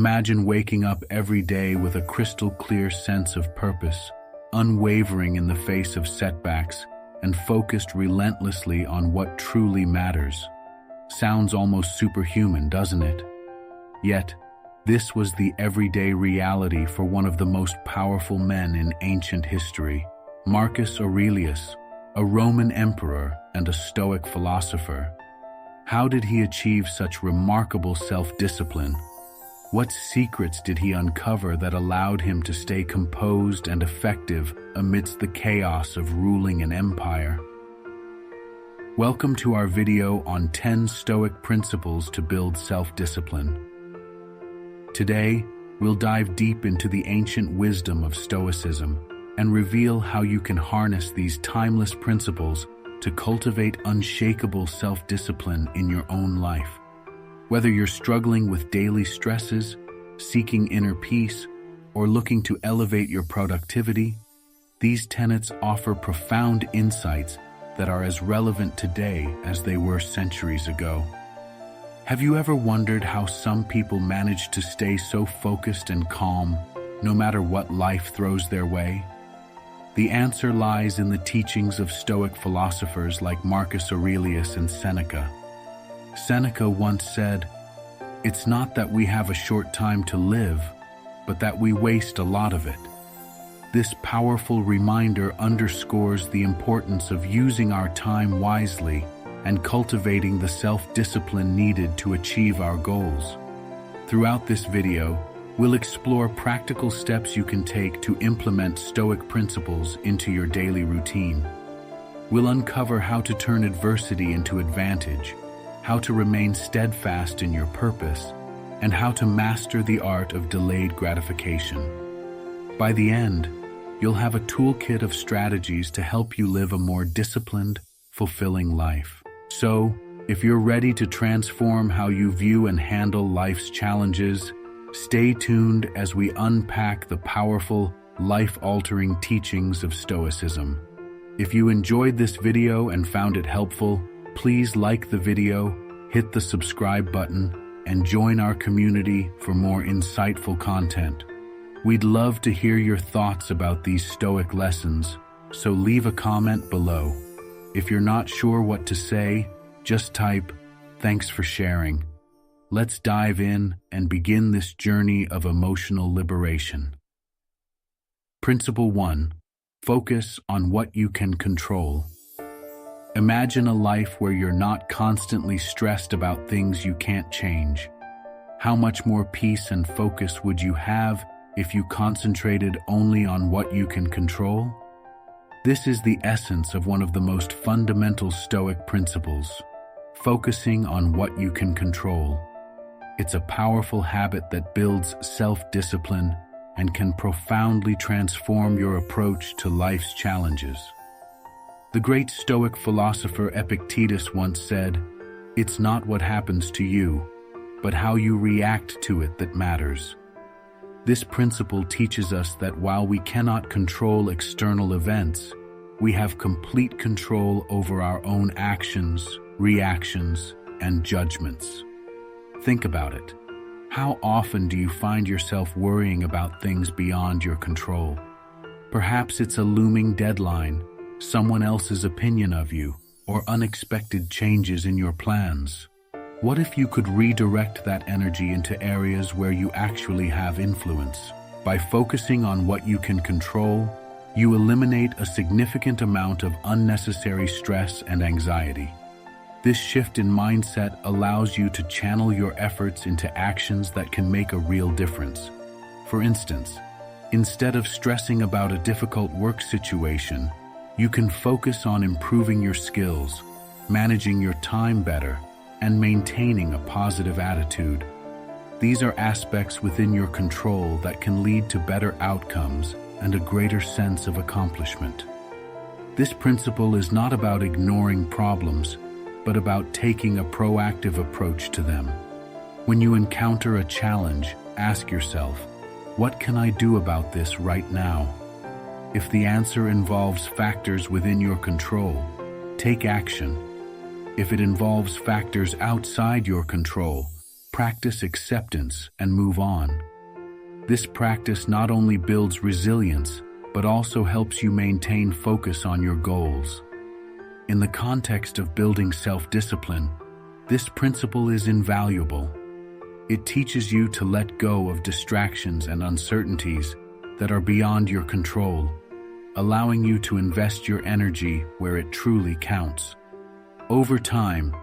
Imagine waking up every day with a crystal clear sense of purpose, unwavering in the face of setbacks, and focused relentlessly on what truly matters. Sounds almost superhuman, doesn't it? Yet, this was the everyday reality for one of the most powerful men in ancient history, Marcus Aurelius, a Roman emperor and a Stoic philosopher. How did he achieve such remarkable self-discipline? What secrets did he uncover that allowed him to stay composed and effective amidst the chaos of ruling an empire? Welcome to our video on 10 Stoic principles to build self-discipline. Today, we'll dive deep into the ancient wisdom of Stoicism and reveal how you can harness these timeless principles to cultivate unshakable self-discipline in your own life. Whether you're struggling with daily stresses, seeking inner peace, or looking to elevate your productivity, these tenets offer profound insights that are as relevant today as they were centuries ago. Have you ever wondered how some people manage to stay so focused and calm, no matter what life throws their way? The answer lies in the teachings of Stoic philosophers like Marcus Aurelius and Seneca. Seneca once said, "It's not that we have a short time to live, but that we waste a lot of it." This powerful reminder underscores the importance of using our time wisely and cultivating the self-discipline needed to achieve our goals. Throughout this video, we'll explore practical steps you can take to implement Stoic principles into your daily routine. We'll uncover how to turn adversity into advantage, how to remain steadfast in your purpose, and how to master the art of delayed gratification. By the end, you'll have a toolkit of strategies to help you live a more disciplined, fulfilling life. So, if you're ready to transform how you view and handle life's challenges, stay tuned as we unpack the powerful, life-altering teachings of Stoicism. If you enjoyed this video and found it helpful, please like the video, hit the subscribe button, and join our community for more insightful content. We'd love to hear your thoughts about these Stoic lessons, so leave a comment below. If you're not sure what to say, just type, "Thanks for sharing." Let's dive in and begin this journey of emotional liberation. Principle 1. Focus on what you can control. Imagine a life where you're not constantly stressed about things you can't change. How much more peace and focus would you have if you concentrated only on what you can control? This is the essence of one of the most fundamental Stoic principles, focusing on what you can control. It's a powerful habit that builds self-discipline and can profoundly transform your approach to life's challenges. The great Stoic philosopher Epictetus once said, "It's not what happens to you, but how you react to it that matters." This principle teaches us that while we cannot control external events, we have complete control over our own actions, reactions, and judgments. Think about it. How often do you find yourself worrying about things beyond your control? Perhaps it's a looming deadline, someone else's opinion of you, or unexpected changes in your plans. What if you could redirect that energy into areas where you actually have influence? By focusing on what you can control, you eliminate a significant amount of unnecessary stress and anxiety. This shift in mindset allows you to channel your efforts into actions that can make a real difference. For instance, instead of stressing about a difficult work situation, you can focus on improving your skills, managing your time better, and maintaining a positive attitude. These are aspects within your control that can lead to better outcomes and a greater sense of accomplishment. This principle is not about ignoring problems, but about taking a proactive approach to them. When you encounter a challenge, ask yourself, "What can I do about this right now?" If the answer involves factors within your control, take action. If it involves factors outside your control, practice acceptance and move on. This practice not only builds resilience, but also helps you maintain focus on your goals. In the context of building self-discipline, this principle is invaluable. It teaches you to let go of distractions and uncertainties that are beyond your control, allowing you to invest your energy where it truly counts. Over time,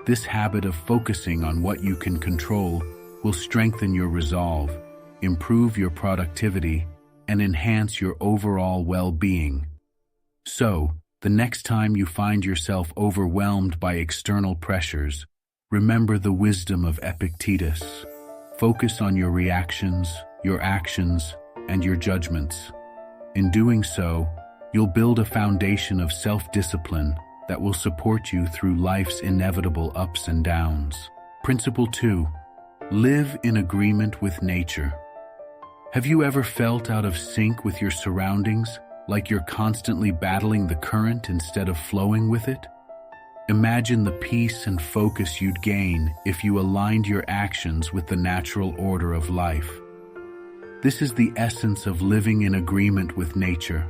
this habit of focusing on what you can control will strengthen your resolve, improve your productivity, and enhance your overall well-being. So, the next time you find yourself overwhelmed by external pressures, remember the wisdom of Epictetus. Focus on your reactions, your actions, and your judgments. In doing so, you'll build a foundation of self-discipline that will support you through life's inevitable ups and downs. Principle 2. Live in agreement with nature. Have you ever felt out of sync with your surroundings, like you're constantly battling the current instead of flowing with it? Imagine the peace and focus you'd gain if you aligned your actions with the natural order of life. This is the essence of living in agreement with nature,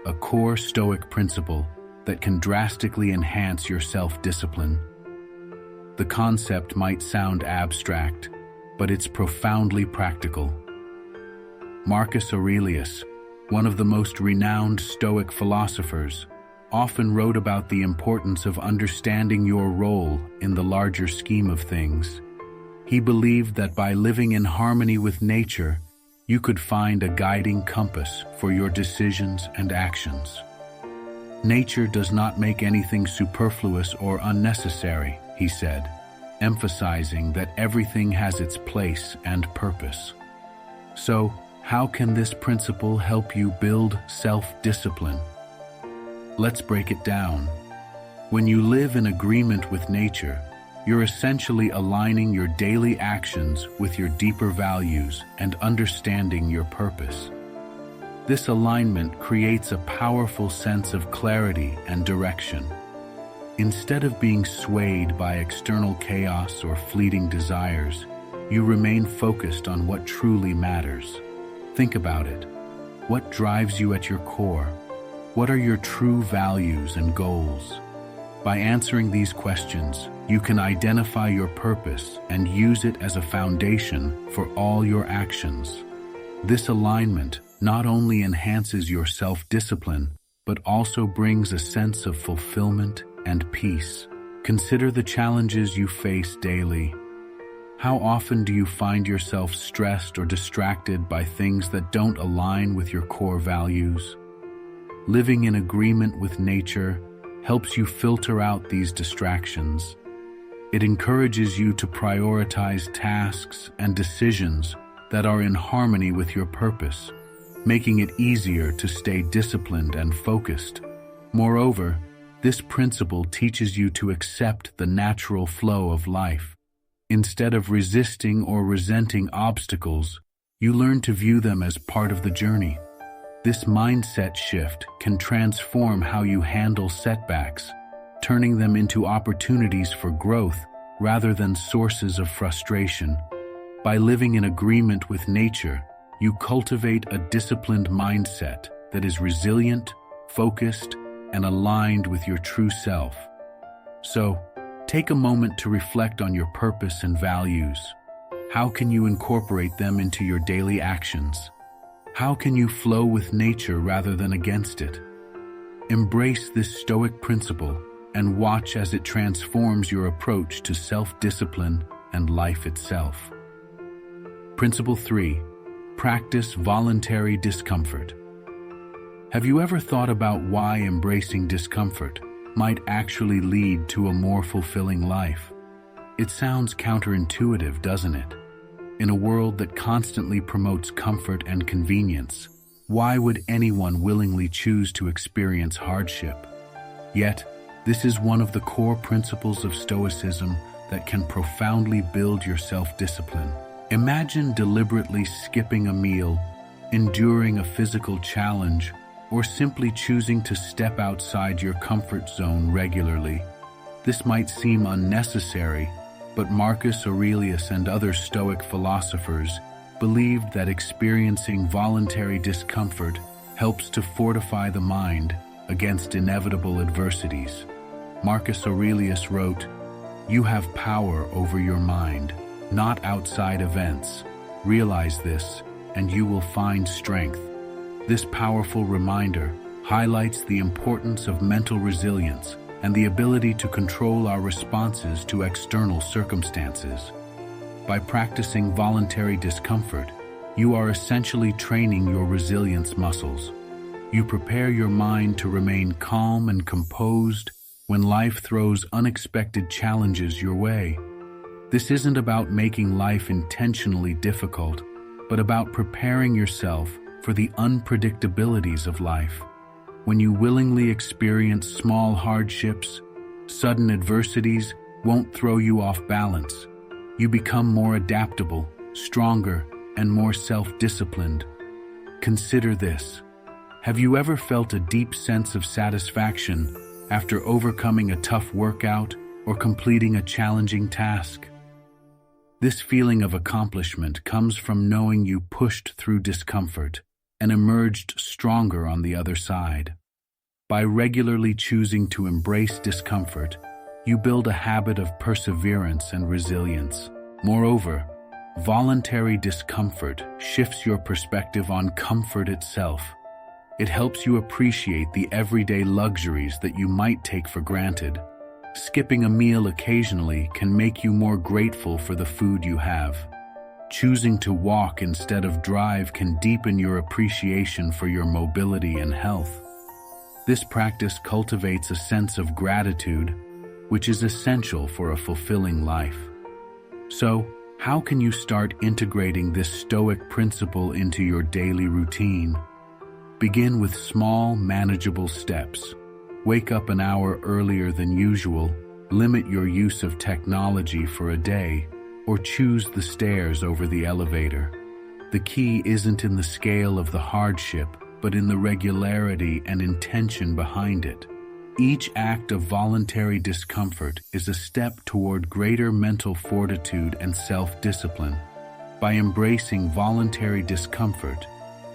a core Stoic principle that can drastically enhance your self-discipline. The concept might sound abstract, but it's profoundly practical. Marcus Aurelius, one of the most renowned Stoic philosophers, often wrote about the importance of understanding your role in the larger scheme of things. He believed that by living in harmony with nature, you could find a guiding compass for your decisions and actions. Nature does not make anything superfluous or unnecessary, he said, emphasizing that everything has its place and purpose. So, how can this principle help you build self-discipline? Let's break it down. When you live in agreement with nature, you're essentially aligning your daily actions with your deeper values and understanding your purpose. This alignment creates a powerful sense of clarity and direction. Instead of being swayed by external chaos or fleeting desires, you remain focused on what truly matters. Think about it. What drives you at your core? What are your true values and goals? By answering these questions, you can identify your purpose and use it as a foundation for all your actions. This alignment not only enhances your self-discipline, but also brings a sense of fulfillment and peace. Consider the challenges you face daily. How often do you find yourself stressed or distracted by things that don't align with your core values? Living in agreement with nature helps you filter out these distractions. It encourages you to prioritize tasks and decisions that are in harmony with your purpose, making it easier to stay disciplined and focused. Moreover, this principle teaches you to accept the natural flow of life. Instead of resisting or resenting obstacles, you learn to view them as part of the journey. This mindset shift can transform how you handle setbacks, turning them into opportunities for growth rather than sources of frustration. By living in agreement with nature, you cultivate a disciplined mindset that is resilient, focused, and aligned with your true self. So, take a moment to reflect on your purpose and values. How can you incorporate them into your daily actions? How can you flow with nature rather than against it? Embrace this Stoic principle and watch as it transforms your approach to self-discipline and life itself. Principle 3. Practice voluntary discomfort. Have you ever thought about why embracing discomfort might actually lead to a more fulfilling life? It sounds counterintuitive, doesn't it? In a world that constantly promotes comfort and convenience, why would anyone willingly choose to experience hardship? Yet, this is one of the core principles of Stoicism that can profoundly build your self-discipline. Imagine deliberately skipping a meal, enduring a physical challenge, or simply choosing to step outside your comfort zone regularly. This might seem unnecessary, but Marcus Aurelius and other Stoic philosophers believed that experiencing voluntary discomfort helps to fortify the mind against inevitable adversities. Marcus Aurelius wrote, "You have power over your mind, not outside events. Realize this, and you will find strength." This powerful reminder highlights the importance of mental resilience and the ability to control our responses to external circumstances. By practicing voluntary discomfort, you are essentially training your resilience muscles. You prepare your mind to remain calm and composed when life throws unexpected challenges your way. This isn't about making life intentionally difficult, but about preparing yourself for the unpredictabilities of life. When you willingly experience small hardships, sudden adversities won't throw you off balance. You become more adaptable, stronger, and more self-disciplined. Consider this. Have you ever felt a deep sense of satisfaction after overcoming a tough workout or completing a challenging task? This feeling of accomplishment comes from knowing you pushed through discomfort and emerged stronger on the other side. By regularly choosing to embrace discomfort, you build a habit of perseverance and resilience. Moreover, voluntary discomfort shifts your perspective on comfort itself. It helps you appreciate the everyday luxuries that you might take for granted. Skipping a meal occasionally can make you more grateful for the food you have. Choosing to walk instead of drive can deepen your appreciation for your mobility and health. This practice cultivates a sense of gratitude, which is essential for a fulfilling life. So, how can you start integrating this Stoic principle into your daily routine? Begin with small, manageable steps. Wake up an hour earlier than usual, limit your use of technology for a day, or choose the stairs over the elevator. The key isn't in the scale of the hardship, but in the regularity and intention behind it. Each act of voluntary discomfort is a step toward greater mental fortitude and self-discipline. By embracing voluntary discomfort,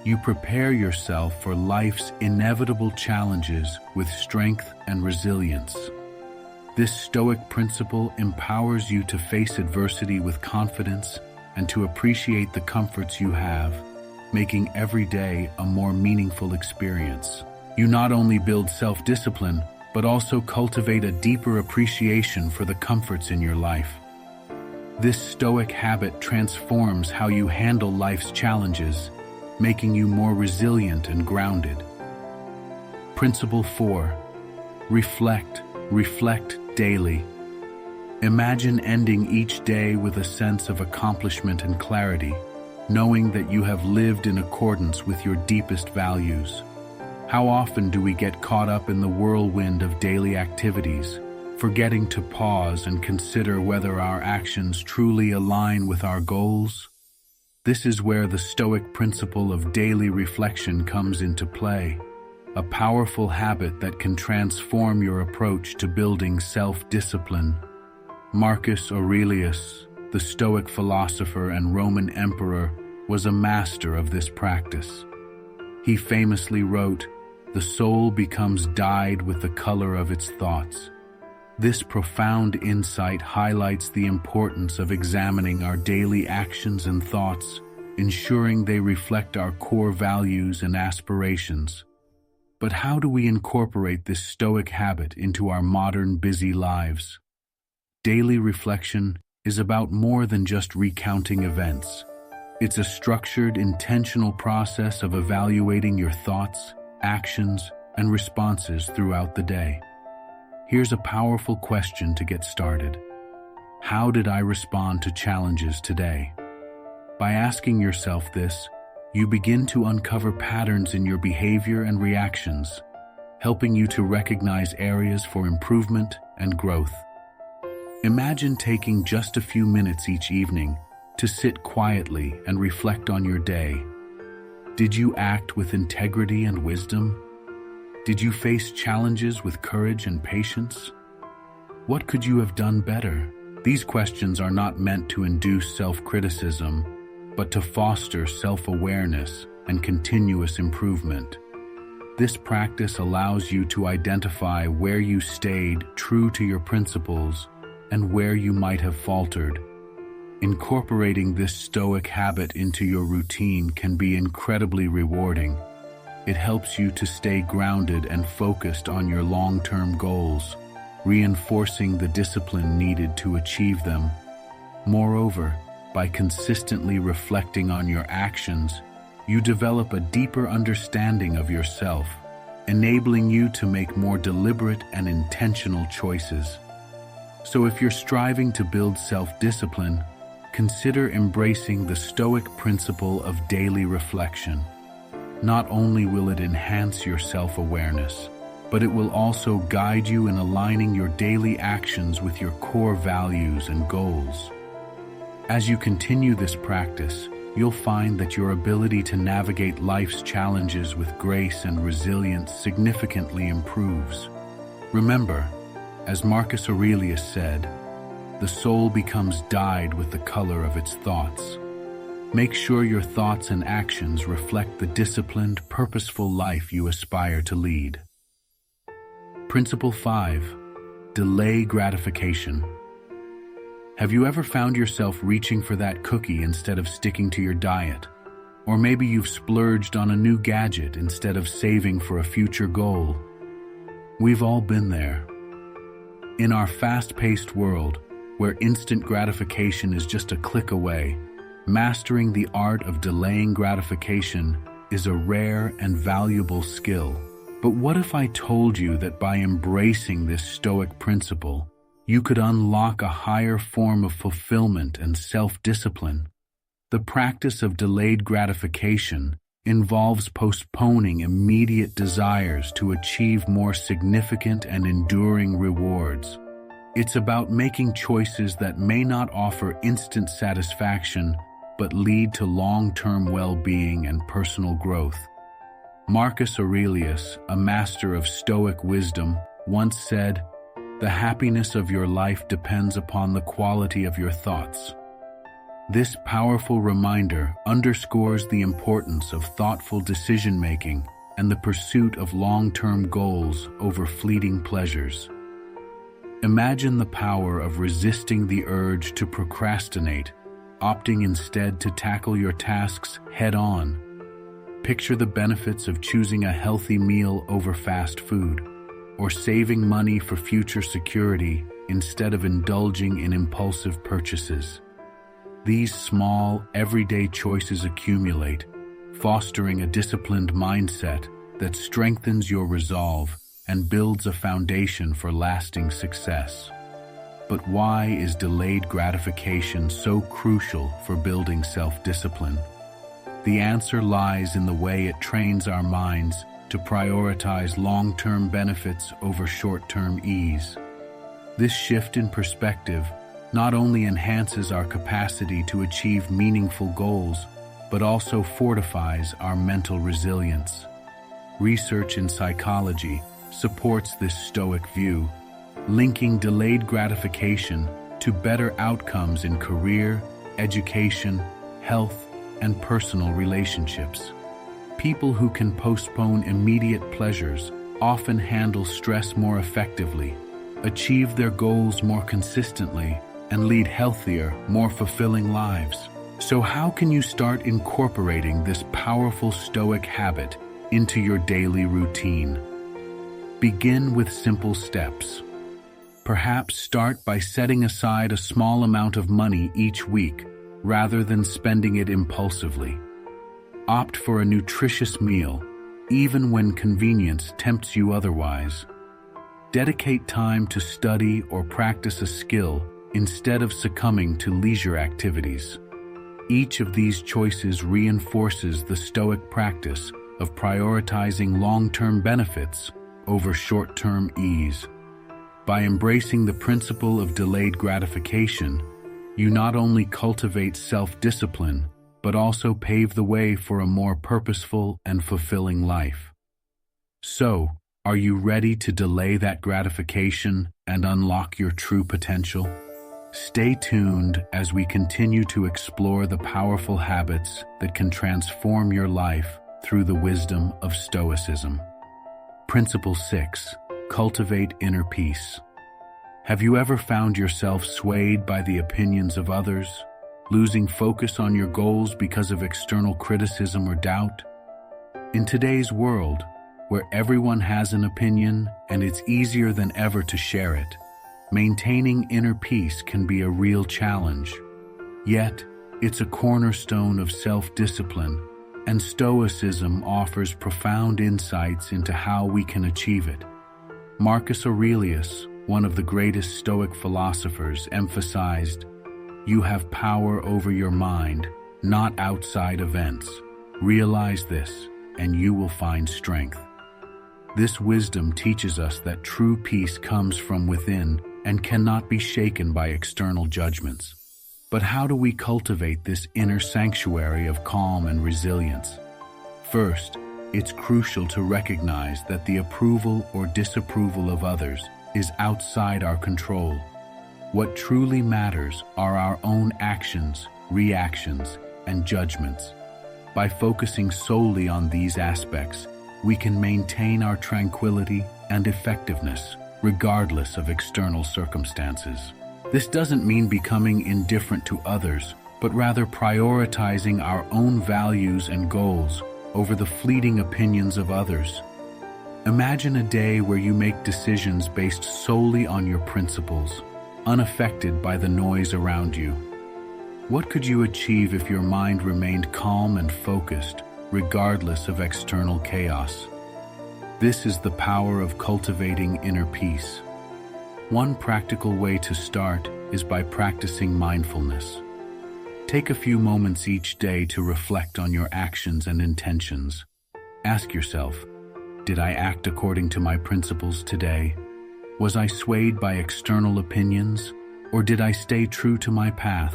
you prepare yourself for life's inevitable challenges with strength and resilience. This Stoic principle empowers you to face adversity with confidence and to appreciate the comforts you have, making every day a more meaningful experience. You not only build self-discipline, but also cultivate a deeper appreciation for the comforts in your life. This Stoic habit transforms how you handle life's challenges, making you more resilient and grounded. Principle 4. Reflect daily. Imagine ending each day with a sense of accomplishment and clarity, knowing that you have lived in accordance with your deepest values. How often do we get caught up in the whirlwind of daily activities, forgetting to pause and consider whether our actions truly align with our goals? This is where the Stoic principle of daily reflection comes into play, a powerful habit that can transform your approach to building self-discipline. Marcus Aurelius, the Stoic philosopher and Roman emperor, was a master of this practice. He famously wrote, "The soul becomes dyed with the color of its thoughts." This profound insight highlights the importance of examining our daily actions and thoughts, ensuring they reflect our core values and aspirations. But how do we incorporate this Stoic habit into our modern busy lives? Daily reflection is about more than just recounting events. It's a structured, intentional process of evaluating your thoughts, actions, and responses throughout the day. Here's a powerful question to get started. How did I respond to challenges today? By asking yourself this, you begin to uncover patterns in your behavior and reactions, helping you to recognize areas for improvement and growth. Imagine taking just a few minutes each evening to sit quietly and reflect on your day. Did you act with integrity and wisdom? Did you face challenges with courage and patience? What could you have done better? These questions are not meant to induce self-criticism, but to foster self-awareness and continuous improvement. This practice allows you to identify where you stayed true to your principles and where you might have faltered. Incorporating this Stoic habit into your routine can be incredibly rewarding. It helps you to stay grounded and focused on your long-term goals, reinforcing the discipline needed to achieve them. Moreover, by consistently reflecting on your actions, you develop a deeper understanding of yourself, enabling you to make more deliberate and intentional choices. So if you're striving to build self-discipline, consider embracing the Stoic principle of daily reflection. Not only will it enhance your self-awareness, but it will also guide you in aligning your daily actions with your core values and goals. As you continue this practice, you'll find that your ability to navigate life's challenges with grace and resilience significantly improves. Remember, as Marcus Aurelius said, the soul becomes dyed with the color of its thoughts. Make sure your thoughts and actions reflect the disciplined, purposeful life you aspire to lead. Principle 5. Delay gratification. Have you ever found yourself reaching for that cookie instead of sticking to your diet? Or maybe you've splurged on a new gadget instead of saving for a future goal. We've all been there. In our fast-paced world, where instant gratification is just a click away, mastering the art of delaying gratification is a rare and valuable skill. But what if I told you that by embracing this Stoic principle, you could unlock a higher form of fulfillment and self-discipline? The practice of delayed gratification involves postponing immediate desires to achieve more significant and enduring rewards. It's about making choices that may not offer instant satisfaction, but lead to long-term well-being and personal growth. Marcus Aurelius, a master of Stoic wisdom, once said, "The happiness of your life depends upon the quality of your thoughts." This powerful reminder underscores the importance of thoughtful decision-making and the pursuit of long-term goals over fleeting pleasures. Imagine the power of resisting the urge to procrastinate, opting instead to tackle your tasks head-on. Picture the benefits of choosing a healthy meal over fast food, or saving money for future security instead of indulging in impulsive purchases. These small, everyday choices accumulate, fostering a disciplined mindset that strengthens your resolve and builds a foundation for lasting success. But why is delayed gratification so crucial for building self-discipline? The answer lies in the way it trains our minds to prioritize long-term benefits over short-term ease. This shift in perspective not only enhances our capacity to achieve meaningful goals, but also fortifies our mental resilience. Research in psychology supports this Stoic view, linking delayed gratification to better outcomes in career, education, health, and personal relationships. People who can postpone immediate pleasures often handle stress more effectively, achieve their goals more consistently, and lead healthier, more fulfilling lives. So how can you start incorporating this powerful Stoic habit into your daily routine? Begin with simple steps. Perhaps start by setting aside a small amount of money each week rather than spending it impulsively. Opt for a nutritious meal, even when convenience tempts you otherwise. Dedicate time to study or practice a skill instead of succumbing to leisure activities. Each of these choices reinforces the Stoic practice of prioritizing long-term benefits over short-term ease. By embracing the principle of delayed gratification, you not only cultivate self-discipline, but also pave the way for a more purposeful and fulfilling life. So, are you ready to delay that gratification and unlock your true potential? Stay tuned as we continue to explore the powerful habits that can transform your life through the wisdom of Stoicism. Principle 6. Cultivate inner peace. Have you ever found yourself swayed by the opinions of others, losing focus on your goals because of external criticism or doubt? In today's world, where everyone has an opinion and it's easier than ever to share it, maintaining inner peace can be a real challenge. Yet, it's a cornerstone of self-discipline, and Stoicism offers profound insights into how we can achieve it. Marcus Aurelius, one of the greatest Stoic philosophers, emphasized, "You have power over your mind, not outside events. Realize this, and you will find strength." This wisdom teaches us that true peace comes from within and cannot be shaken by external judgments. But how do we cultivate this inner sanctuary of calm and resilience? First, it's crucial to recognize that the approval or disapproval of others is outside our control. What truly matters are our own actions, reactions, and judgments. By focusing solely on these aspects, we can maintain our tranquility and effectiveness, regardless of external circumstances. This doesn't mean becoming indifferent to others, but rather prioritizing our own values and goals over the fleeting opinions of others. Imagine a day where you make decisions based solely on your principles, unaffected by the noise around you. What could you achieve if your mind remained calm and focused, regardless of external chaos? This is the power of cultivating inner peace. One practical way to start is by practicing mindfulness. Take a few moments each day to reflect on your actions and intentions. Ask yourself, did I act according to my principles today? Was I swayed by external opinions, or did I stay true to my path?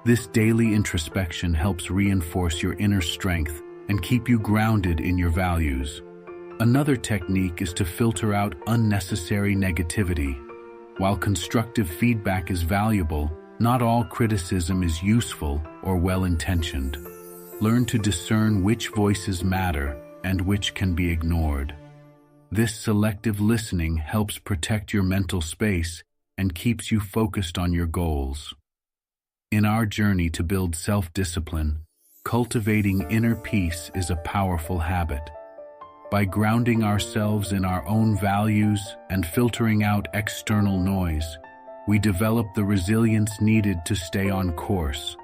This daily introspection helps reinforce your inner strength and keep you grounded in your values. Another technique is to filter out unnecessary negativity. While constructive feedback is valuable, not all criticism is useful or well-intentioned. Learn to discern which voices matter and which can be ignored. This selective listening helps protect your mental space and keeps you focused on your goals. In our journey to build self-discipline, cultivating inner peace is a powerful habit. By grounding ourselves in our own values and filtering out external noise, we develop the resilience needed to stay on course.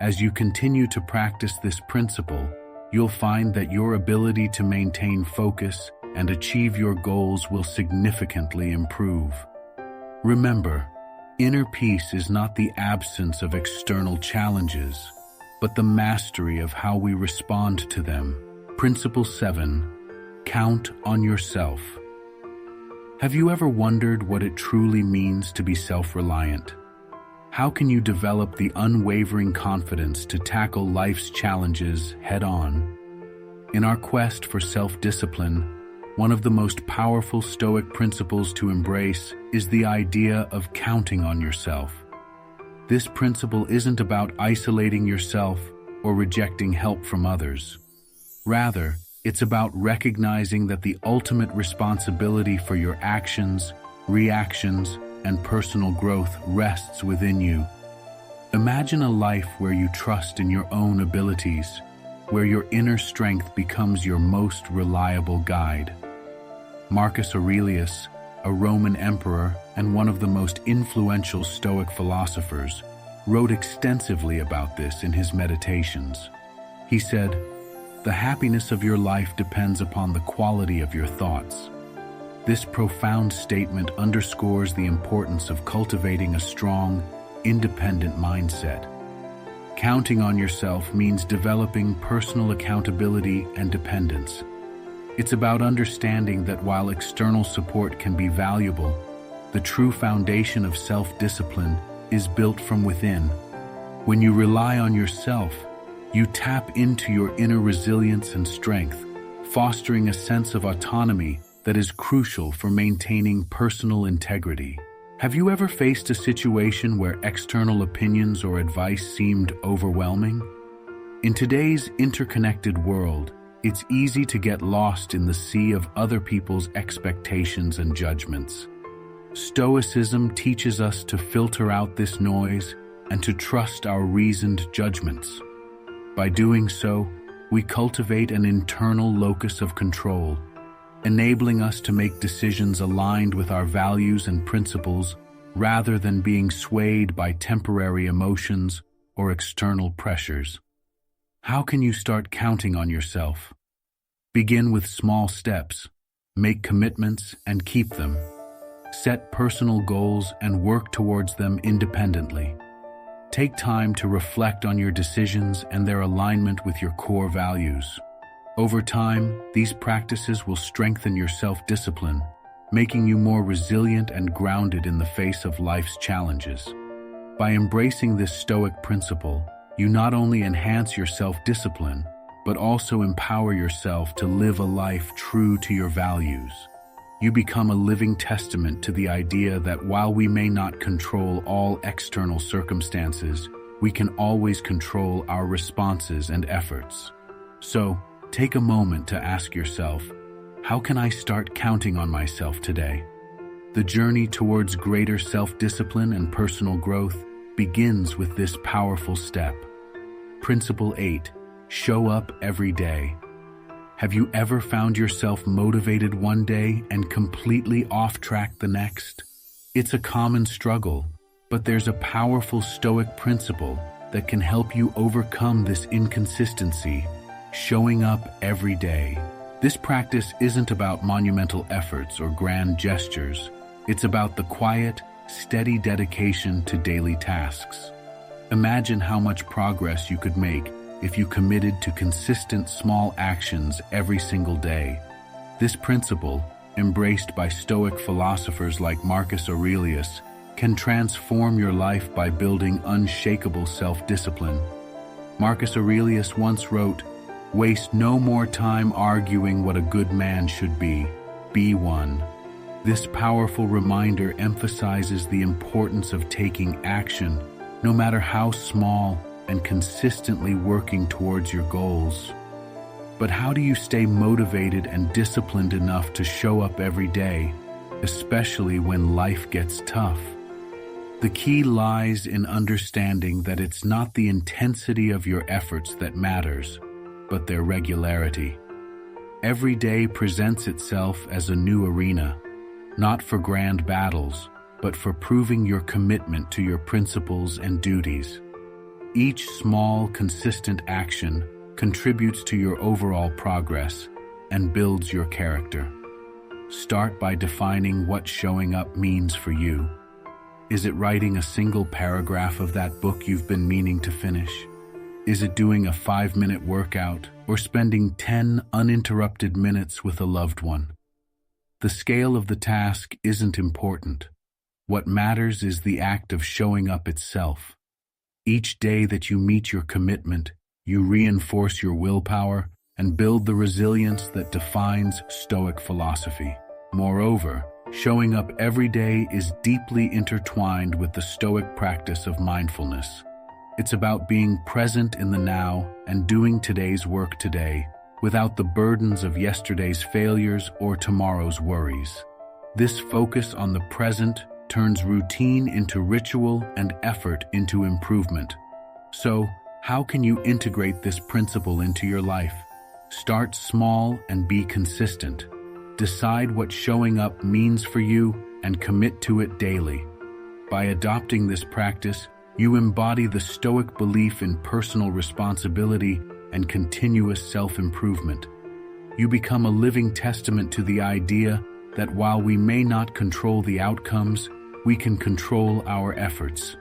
As you continue to practice this principle, you'll find that your ability to maintain focus and achieve your goals will significantly improve. Remember, inner peace is not the absence of external challenges, but the mastery of how we respond to them. Principle 7. Count on yourself. Have you ever wondered what it truly means to be self-reliant? How can you develop the unwavering confidence to tackle life's challenges head-on? In our quest for self-discipline, one of the most powerful Stoic principles to embrace is the idea of counting on yourself. This principle isn't about isolating yourself or rejecting help from others. Rather, it's about recognizing that the ultimate responsibility for your actions, reactions, and personal growth rests within you. Imagine a life where you trust in your own abilities, where your inner strength becomes your most reliable guide. Marcus Aurelius, a Roman emperor and one of the most influential Stoic philosophers, wrote extensively about this in his Meditations. He said, "The happiness of your life depends upon the quality of your thoughts." This profound statement underscores the importance of cultivating a strong, independent mindset. Counting on yourself means developing personal accountability and dependence. It's about understanding that while external support can be valuable, the true foundation of self-discipline is built from within. When you rely on yourself, you tap into your inner resilience and strength, fostering a sense of autonomy that is crucial for maintaining personal integrity. Have you ever faced a situation where external opinions or advice seemed overwhelming? In today's interconnected world, it's easy to get lost in the sea of other people's expectations and judgments. Stoicism teaches us to filter out this noise and to trust our reasoned judgments. By doing so, we cultivate an internal locus of control, enabling us to make decisions aligned with our values and principles rather than being swayed by temporary emotions or external pressures. How can you start counting on yourself? Begin with small steps. Make commitments and keep them. Set personal goals and work towards them independently. Take time to reflect on your decisions and their alignment with your core values. Over time, these practices will strengthen your self-discipline, making you more resilient and grounded in the face of life's challenges. By embracing this Stoic principle, you not only enhance your self-discipline, but also empower yourself to live a life true to your values. You become a living testament to the idea that while we may not control all external circumstances, we can always control our responses and efforts. So, take a moment to ask yourself, how can I start counting on myself today? The journey towards greater self-discipline and personal growth begins with this powerful step. Principle 8. Show up every day. Have you ever found yourself motivated one day and completely off track the next? It's a common struggle, but there's a powerful Stoic principle that can help you overcome this inconsistency, showing up every day. This practice isn't about monumental efforts or grand gestures. It's about the quiet, steady dedication to daily tasks. Imagine how much progress you could make if you committed to consistent small actions every single day. This principle, embraced by Stoic philosophers like Marcus Aurelius, can transform your life by building unshakable self-discipline. Marcus Aurelius once wrote, "Waste no more time arguing what a good man should be one." This powerful reminder emphasizes the importance of taking action, no matter how small, and consistently working towards your goals. But how do you stay motivated and disciplined enough to show up every day, especially when life gets tough? The key lies in understanding that it's not the intensity of your efforts that matters, but their regularity. Every day presents itself as a new arena, not for grand battles, but for proving your commitment to your principles and duties. Each small, consistent action contributes to your overall progress and builds your character. Start by defining what showing up means for you. Is it writing a single paragraph of that book you've been meaning to finish? Is it doing a 5-minute workout or spending 10 uninterrupted minutes with a loved one? The scale of the task isn't important. What matters is the act of showing up itself. Each day that you meet your commitment, you reinforce your willpower and build the resilience that defines Stoic philosophy. Moreover, showing up every day is deeply intertwined with the Stoic practice of mindfulness. It's about being present in the now and doing today's work today, without the burdens of yesterday's failures or tomorrow's worries. This focus on the present turns routine into ritual and effort into improvement. So, how can you integrate this principle into your life? Start small and be consistent. Decide what showing up means for you and commit to it daily. By adopting this practice, you embody the Stoic belief in personal responsibility and continuous self-improvement. You become a living testament to the idea that while we may not control the outcomes, we can control our efforts.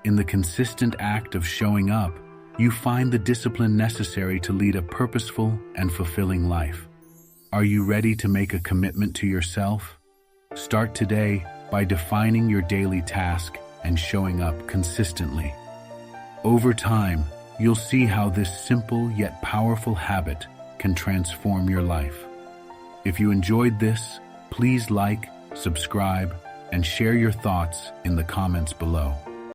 In the consistent act of showing up, you find the discipline necessary to lead a purposeful and fulfilling life. Are you ready to make a commitment to yourself? Start today by defining your daily task and showing up consistently. Over time, you'll see how this simple yet powerful habit can transform your life. If you enjoyed this, please like, subscribe, and share your thoughts in the comments below.